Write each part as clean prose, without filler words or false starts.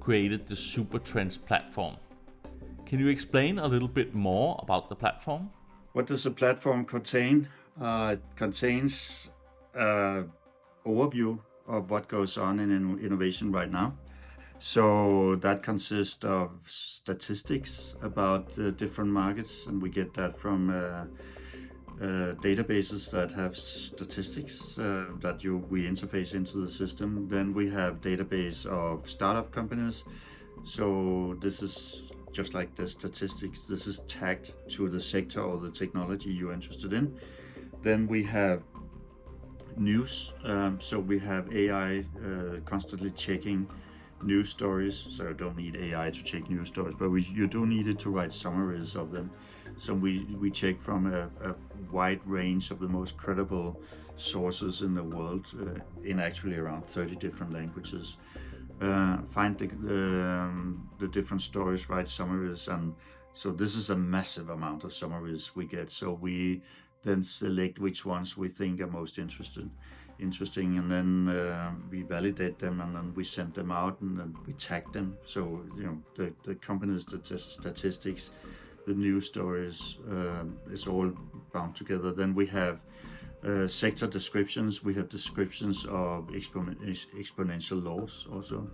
created the Supertrends platform. Can you explain a little bit more about the platform? What does the platform contain? It contains an overview of what goes on in innovation right now. So that consists of statistics about different markets, and we get that from databases that have statistics that we interface into the system. Then we have database of startup companies. So this is just like the statistics. This is tagged to the sector or the technology you're interested in. Then we have news. So we have AI constantly checking news stories. So you don't need AI to check news stories, but you do need it to write summaries of them. So we check from a wide range of the most credible sources in the world, in actually around 30 different languages. Find the different stories, write summaries, and so this is a massive amount of summaries we get. So we then select which ones we think are most interesting, and then we validate them, and then we send them out, and then we tag them. So the company's statistics, the news stories, is all bound together. Then we have sector descriptions. We have descriptions of exponential laws also,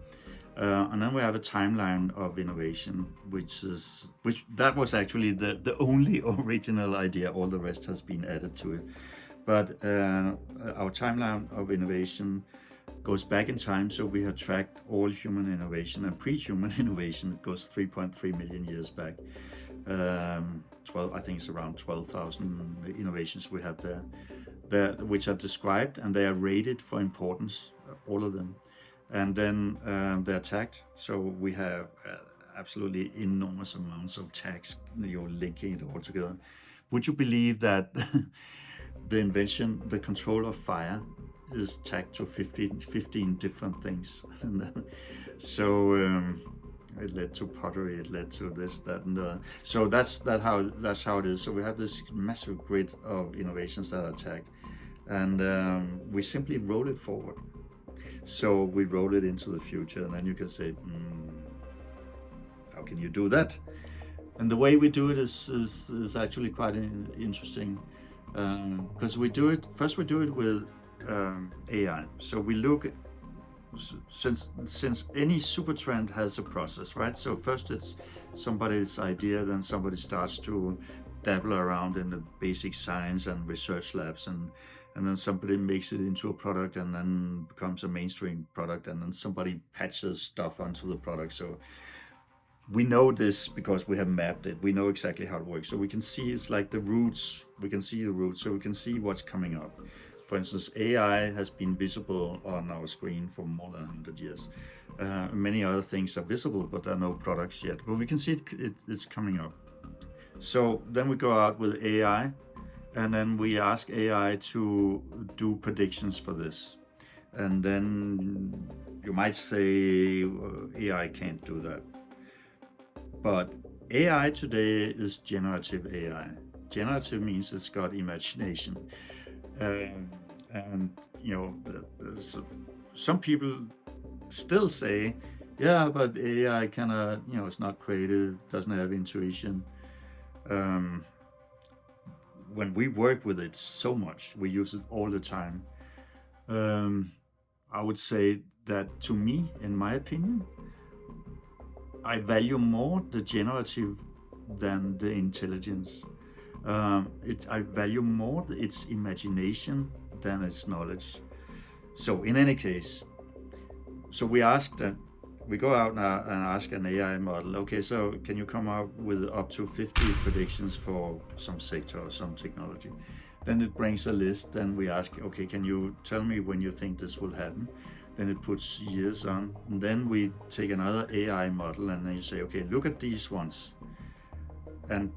and then we have a timeline of innovation, which that was actually the only original idea. All the rest has been added to it. But our timeline of innovation goes back in time, so we have tracked all human innovation and pre-human innovation. It goes 3.3 million years back. I think it's around 12,000 innovations we have there, which are described, and they are rated for importance, all of them. And then they're tagged. So we have absolutely enormous amounts of tags, linking it all together. Would you believe that the invention, the control of fire, is tagged to 15 different things? So it led to pottery, it led to this, that, and the. So that's how it is. So we have this massive grid of innovations that are tagged, and we simply roll it forward. So we roll it into the future, and then you can say, how can you do that? And the way we do it is actually quite interesting, because we do it with AI. So we look at, since any super trend has a process, right? So first it's somebody's idea, then somebody starts to dabble around in the basic science and research labs, and then somebody makes it into a product, and then becomes a mainstream product, and then somebody patches stuff onto the product. So we know this because we have mapped it. We know exactly how it works. So we can see it's like the roots. We can see the roots, so we can see what's coming up. For instance, AI has been visible on our screen for more than 100 years. Many other things are visible, but there are no products yet. But we can see it's coming up. So then we go out with AI, and then we ask AI to do predictions for this. And then you might say AI can't do that. But AI today is generative AI. Generative means it's got imagination. And some people still say, yeah, but AI cannot, it's not creative, doesn't have intuition. When we work with it so much, we use it all the time. I would say that, to me, in my opinion, I value more the generative than the intelligence. I value more its imagination than its knowledge. So in any case, so we go out now and ask an AI model, okay, so can you come up with up to 50 predictions for some sector or some technology? Then it brings a list, then we ask, okay, can you tell me when you think this will happen? Then it puts years on, and then we take another AI model, and then you say, okay, look at these ones, and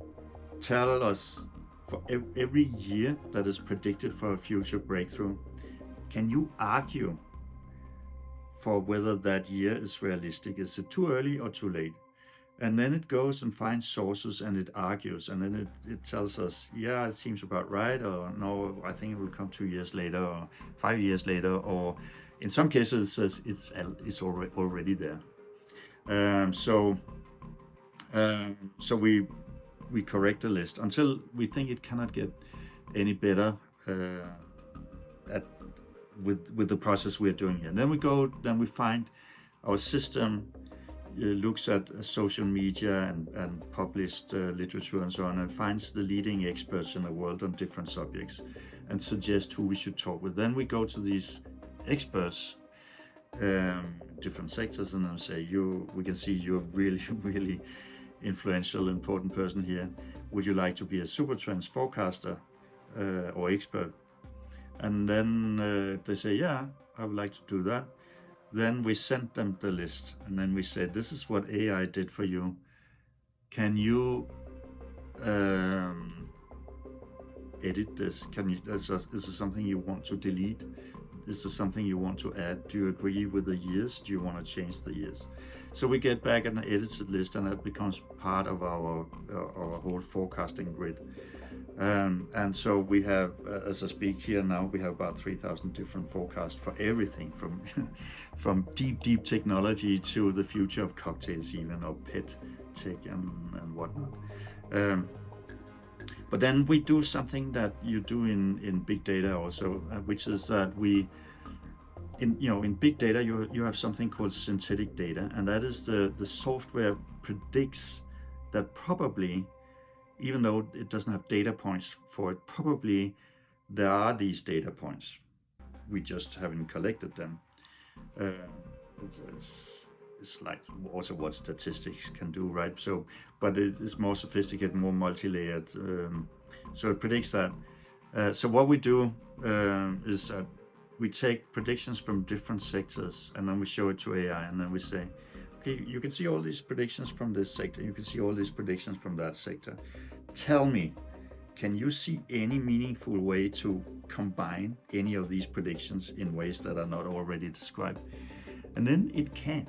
tell us for every year that is predicted for a future breakthrough, can you argue for whether that year is realistic? Is it too early or too late? And then it goes and finds sources, and it argues, and then it tells us, yeah, it seems about right, or no, I think it will come 2 years later, or 5 years later, or in some cases it says it's already there. So we correct the list until we think it cannot get any better with the process we're doing here. Then we find our system looks at social media and published literature and so on, and finds the leading experts in the world on different subjects and suggests who we should talk with. Then we go to these experts, different sectors, and then say, we can see you're really, really influential, important person here. Would you like to be a Supertrends forecaster or expert? And then if they say, yeah, I would like to do that, then we send them the list, and then we say, this is what AI did for you. Can you edit this? Is there something you want to delete? Is there something you want to add? Do you agree with the years? Do you want to change the years? So we get back an edited list, and that becomes part of our whole forecasting grid. And so we have, as I speak here now, we have about 3,000 different forecasts for everything from deep technology to the future of cocktails even, or pet tech and whatnot. But then we do something that you do in big data also, which is that in big data you have something called synthetic data, and that is the software predicts that probably, even though it doesn't have data points for it, probably there are these data points. We just haven't collected them. It's like also what statistics can do, right? So, but it is more sophisticated, more multi-layered. So it predicts that. So what we do is that we take predictions from different sectors, and then we show it to AI, and then we say, okay, you can see all these predictions from this sector, you can see all these predictions from that sector. Tell me, can you see any meaningful way to combine any of these predictions in ways that are not already described? And then it can.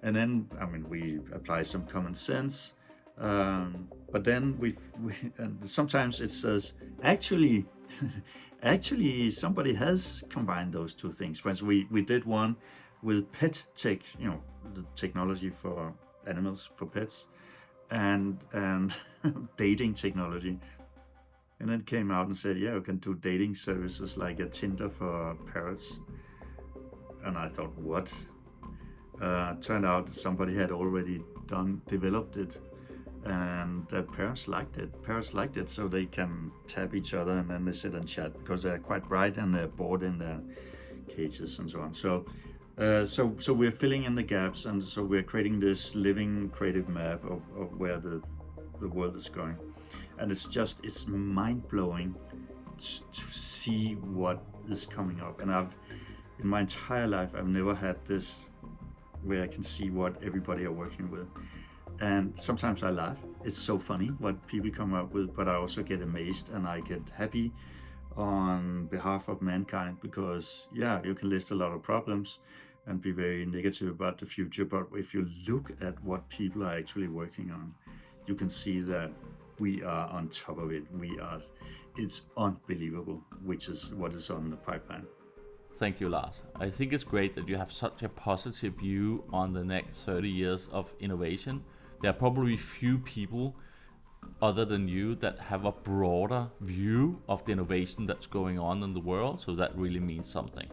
And then, we apply some common sense, but then and sometimes it says, actually, somebody has combined those two things. For instance, we did one with pet tech, the technology for animals, for pets, and dating technology. And then came out and said, yeah, you can do dating services like a Tinder for parrots. And I thought, what? Turned out somebody had already developed it, and the parrots liked it. So they can tap each other, and then they sit and chat because they're quite bright and they're bored in their cages and so on. So we're filling in the gaps, and so we're creating this living creative map of where the world is going. And it's mind-blowing to see what is coming up. And in my entire life, I've never had this where I can see what everybody are working with. And sometimes I laugh. It's so funny what people come up with, but I also get amazed, and I get happy on behalf of mankind, because you can list a lot of problems and be very negative about the future, but if you look at what people are actually working on, you can see that we are on top of it. It's unbelievable, which is what is on the pipeline. Thank you, Lars. I think it's great that you have such a positive view on the next 30 years of innovation. There are probably few people other than you that have a broader view of the innovation that's going on in the world, so that really means something.